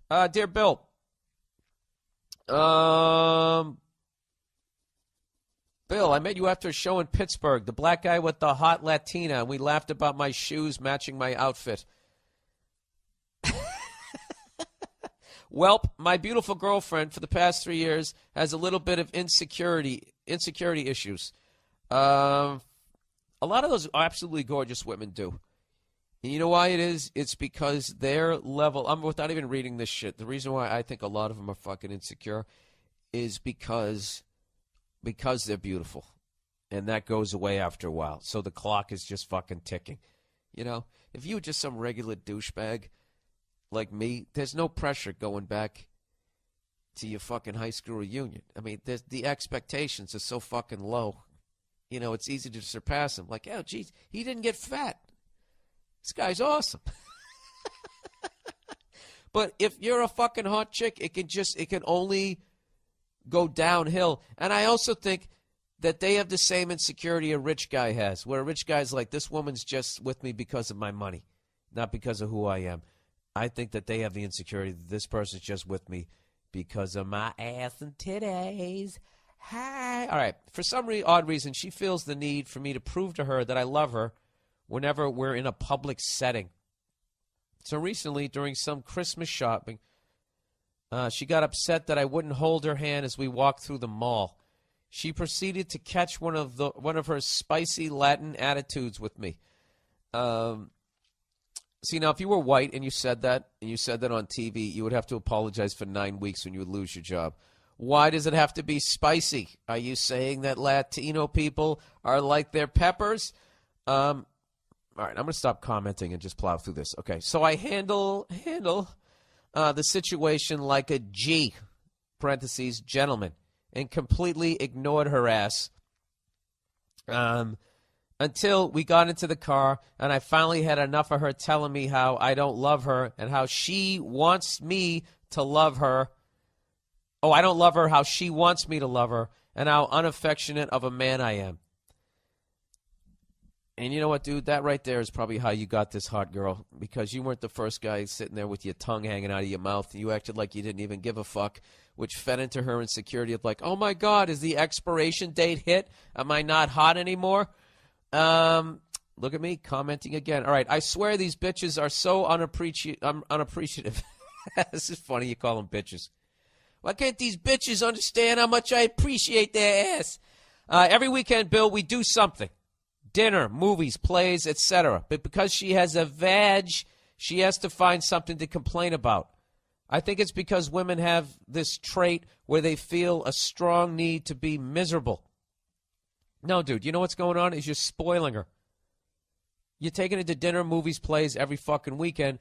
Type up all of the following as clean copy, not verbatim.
Dear Bill, Bill, I met you after a show in Pittsburgh. The black guy with the hot Latina, and we laughed about my shoes matching my outfit. Welp, my beautiful girlfriend for the past 3 years has a little bit of insecurity issues. A lot of those absolutely gorgeous women do. And you know why it is? It's because their level, without even reading this shit, the reason why I think a lot of them are fucking insecure is because they're beautiful. And that goes away after a while. So the clock is just fucking ticking. You know, if you were just some regular douchebag like me, there's no pressure going back to your fucking high school reunion. I mean, the expectations are so fucking low. You know, it's easy to surpass them. Like, oh, geez, he didn't get fat. This guy's awesome. But if you're a fucking hot chick, it can only go downhill. And I also think that they have the same insecurity a rich guy has, where a rich guy's like, this woman's just with me because of my money, not because of who I am. I think that they have the insecurity that this person's just with me because of my ass and titties. Hi. All right. For some odd reason, she feels the need for me to prove to her that I love her whenever we're in a public setting. So recently, during some Christmas shopping, she got upset that I wouldn't hold her hand as we walked through the mall. She proceeded to catch one of her spicy Latin attitudes with me. See, now, if you were white and you said that on TV, you would have to apologize for 9 weeks when you would lose your job. Why does it have to be spicy? Are you saying that Latino people are like their peppers? All right, I'm going to stop commenting and just plow through this. Okay, so I handle the situation like a G, parentheses, gentleman, and completely ignored her ass until we got into the car, and I finally had enough of her telling me how I don't love her and how she wants me to love her. Oh, I don't love her, how she wants me to love her, and how unaffectionate of a man I am. And you know what, dude? That right there is probably how you got this hot girl, because you weren't the first guy sitting there with your tongue hanging out of your mouth. You acted like you didn't even give a fuck, which fed into her insecurity of like, oh, my God, is the expiration date hit? Am I not hot anymore? Look at me commenting again. All right, I swear these bitches are so unappreciative. This is funny, you call them bitches. Why can't these bitches understand how much I appreciate their ass? Every weekend, Bill, we do something. Dinner, movies, plays, etc. But because she has a vag, she has to find something to complain about. I think it's because women have this trait where they feel a strong need to be miserable. No, dude, you know what's going on is you're spoiling her. You're taking her to dinner, movies, plays every fucking weekend.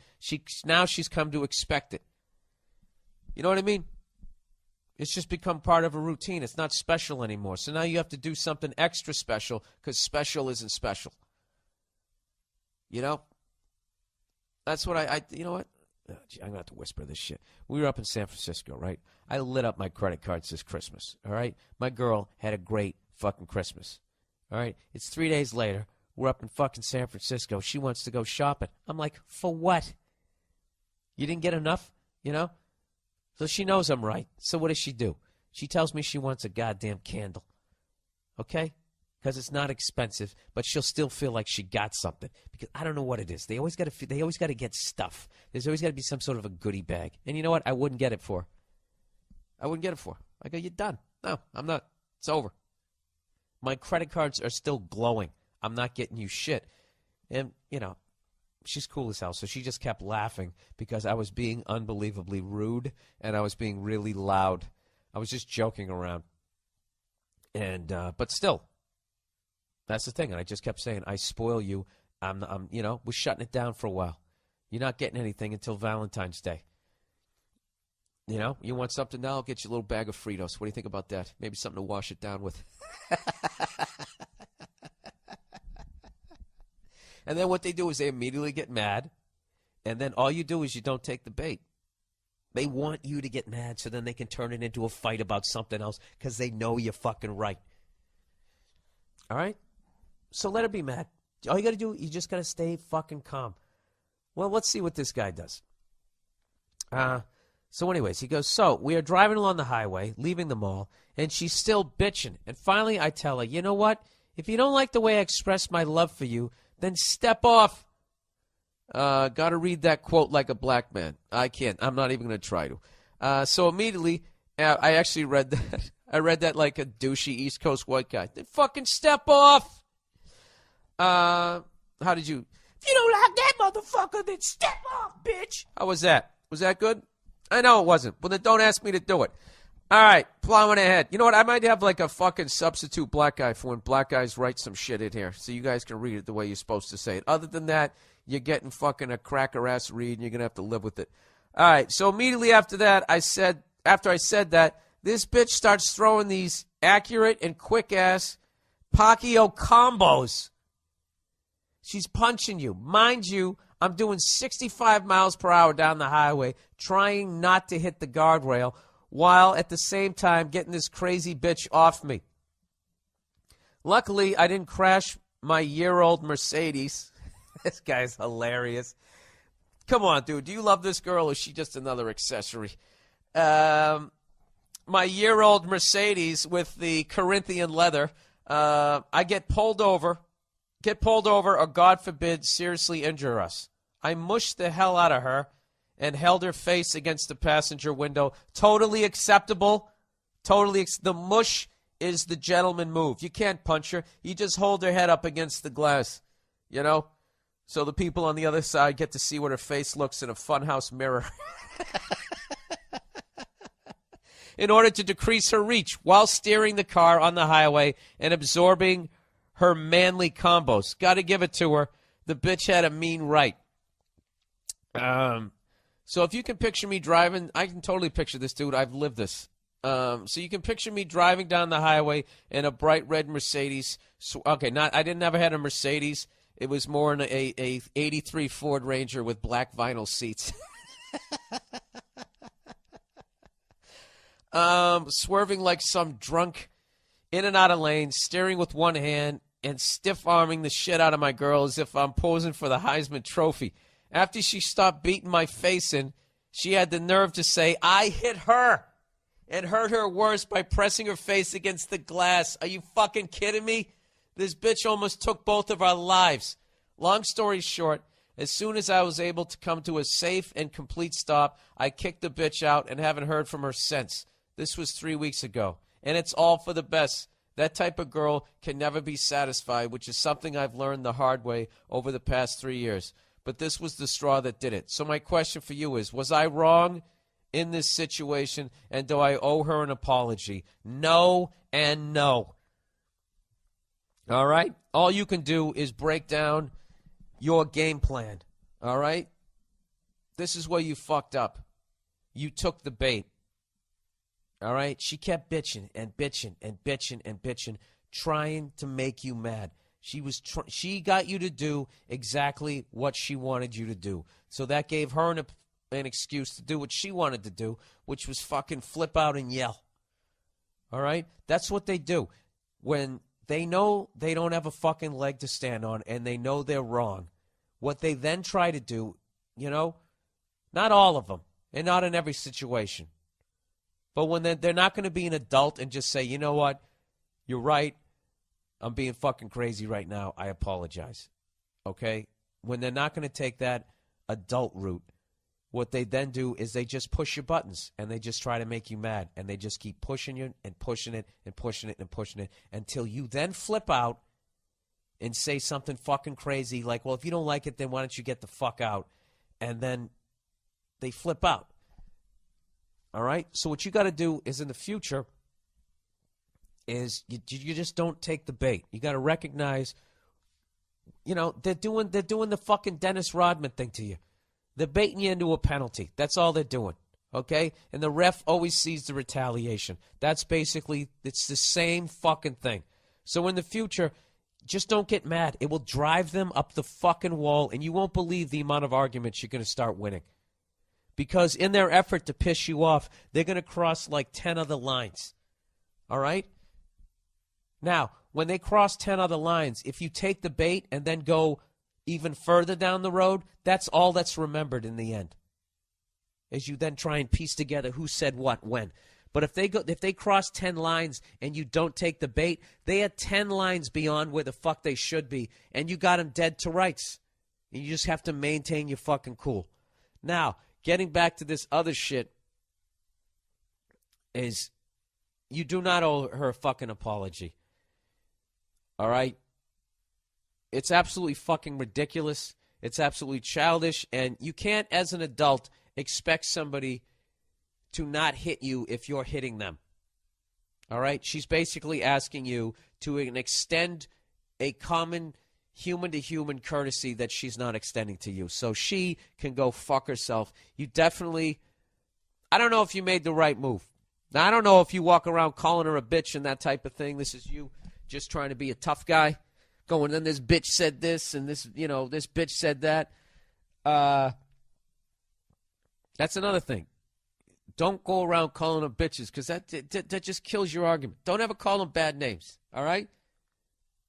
Now she's come to expect it. You know what I mean? It's just become part of a routine. It's not special anymore. So now you have to do something extra special because special isn't special. You know? That's what you know what? Oh, gee, I'm going to have to whisper this shit. We were up in San Francisco, right? I lit up my credit cards this Christmas, all right? My girl had a great fucking Christmas, all right? It's 3 days later. We're up in fucking San Francisco. She wants to go shopping. I'm like, for what? You didn't get enough, you know? So she knows I'm right. So what does she do? She tells me she wants a goddamn candle, okay? Because it's not expensive, but she'll still feel like she got something. Because I don't know what it is. They always got to get stuff. There's always got to be some sort of a goodie bag. And you know what? I wouldn't get it for her. I wouldn't get it for her. I go, you're done. No, I'm not. It's over. My credit cards are still glowing. I'm not getting you shit. And, you know, she's cool as hell. So she just kept laughing because I was being unbelievably rude and I was being really loud. I was just joking around. And, but still. That's the thing. And I just kept saying, I spoil you. I'm you know, we're shutting it down for a while. You're not getting anything until Valentine's Day. You know, you want something now? I'll get you a little bag of Fritos. What do you think about that? Maybe something to wash it down with. And then what they do is they immediately get mad. And then all you do is you don't take the bait. They want you to get mad so then they can turn it into a fight about something else because they know you're fucking right. All right? So let her be mad. All you got to do, you just got to stay fucking calm. Well, let's see what this guy does. So anyways, he goes, so we are driving along the highway, leaving the mall, and she's still bitching. And finally I tell her, you know what? If you don't like the way I express my love for you, then step off. Got to read that quote like a black man. I can't. I'm not even going to try to. So immediately, I actually read that. I read that like a douchey East Coast white guy. Then fucking step off. How did you? If you don't like that motherfucker, then step off, bitch. How was that? Was that good? I know it wasn't. Well, then don't ask me to do it. All right, plowing ahead. You know what? I might have like a fucking substitute black guy for when black guys write some shit in here so you guys can read it the way you're supposed to say it. Other than that, you're getting fucking a cracker-ass read, and you're going to have to live with it. All right, so immediately after that, after I said that, this bitch starts throwing these accurate and quick-ass Pacquiao combos. She's punching you. Mind you, I'm doing 65 miles per hour down the highway, trying not to hit the guardrail, while at the same time getting this crazy bitch off me. Luckily, I didn't crash my year-old Mercedes. This guy's hilarious. Come on, dude. Do you love this girl, or is she just another accessory? My year-old Mercedes with the Corinthian leather. I get pulled over, or God forbid, seriously injure us. I mushed the hell out of her and held her face against the passenger window. Totally acceptable. The mush is the gentleman move. You can't punch her. You just hold her head up against the glass, you know, so the people on the other side get to see what her face looks in a funhouse mirror. In order to decrease her reach while steering the car on the highway and absorbing her manly combos. Got to give it to her. The bitch had a mean right. So if you can picture me driving, I can totally picture this, dude. I've lived this. So you can picture me driving down the highway in a bright red Mercedes. Okay, I didn't ever had a Mercedes. It was more in a 83 Ford Ranger with black vinyl seats. Swerving like some drunk, in and out of lanes, steering with one hand, and stiff-arming the shit out of my girl as if I'm posing for the Heisman Trophy. After she stopped beating my face in, she had the nerve to say, I hit her, and hurt her worse by pressing her face against the glass. Are you fucking kidding me? This bitch almost took both of our lives. Long story short, as soon as I was able to come to a safe and complete stop, I kicked the bitch out and haven't heard from her since. This was 3 weeks ago, and it's all for the best. That type of girl can never be satisfied, which is something I've learned the hard way over the past 3 years. But this was the straw that did it. So my question for you is, was I wrong in this situation, and do I owe her an apology? No and no. All right? All you can do is break down your game plan. All right? This is where you fucked up. You took the bait. All right? She kept bitching and bitching and bitching and bitching, trying to make you mad. She got you to do exactly what she wanted you to do. So that gave her an excuse to do what she wanted to do, which was fucking flip out and yell. All right? That's what they do. When they know they don't have a fucking leg to stand on and they know they're wrong, what they then try to do, you know, not all of them and not in every situation, but when they're not going to be an adult and just say, you know what, you're right. I'm being fucking crazy right now. I apologize. Okay? When they're not going to take that adult route, what they then do is they just push your buttons and they just try to make you mad. And they just keep pushing you and pushing it and pushing it and pushing it until you then flip out and say something fucking crazy like, well, if you don't like it, then why don't you get the fuck out? And then they flip out. All right? So what you got to do is in the future is you just don't take the bait. You got to recognize, you know, they're doing the fucking Dennis Rodman thing to you. They're baiting you into a penalty. That's all they're doing, okay? And the ref always sees the retaliation. That's basically, it's the same fucking thing. So in the future, just don't get mad. It will drive them up the fucking wall, and you won't believe the amount of arguments you're going to start winning. Because in their effort to piss you off, they're going to cross like 10 other lines, all right? Now, when they cross 10 other lines, if you take the bait and then go even further down the road, that's all that's remembered in the end. as you then try and piece together who said what when. But if they cross 10 lines and you don't take the bait, they are 10 lines beyond where the fuck they should be, and you got them dead to rights. And you just have to maintain your fucking cool. Now, getting back to this other shit is you do not owe her a fucking apology. All right? It's absolutely fucking ridiculous. It's absolutely childish, and you can't, as an adult, expect somebody to not hit you if you're hitting them. All right? She's basically asking you to extend a common human-to-human courtesy that she's not extending to you. So she can go fuck herself. You definitely, I don't know if you made the right move. Now, I don't know if you walk around calling her a bitch and that type of thing. This is you just trying to be a tough guy. Going, then this bitch said this, and this, this bitch said that. That's another thing. Don't go around calling them bitches, because that just kills your argument. Don't ever call them bad names, all right?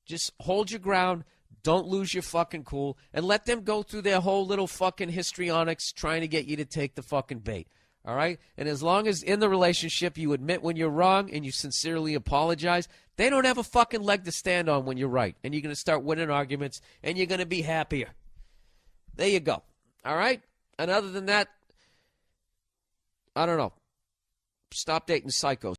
Just hold your ground. Don't lose your fucking cool, and let them go through their whole little fucking histrionics trying to get you to take the fucking bait, all right? And as long as in the relationship you admit when you're wrong and you sincerely apologize, they don't have a fucking leg to stand on when you're right, and you're going to start winning arguments, and you're going to be happier. There you go, all right? And other than that, I don't know. Stop dating psychos.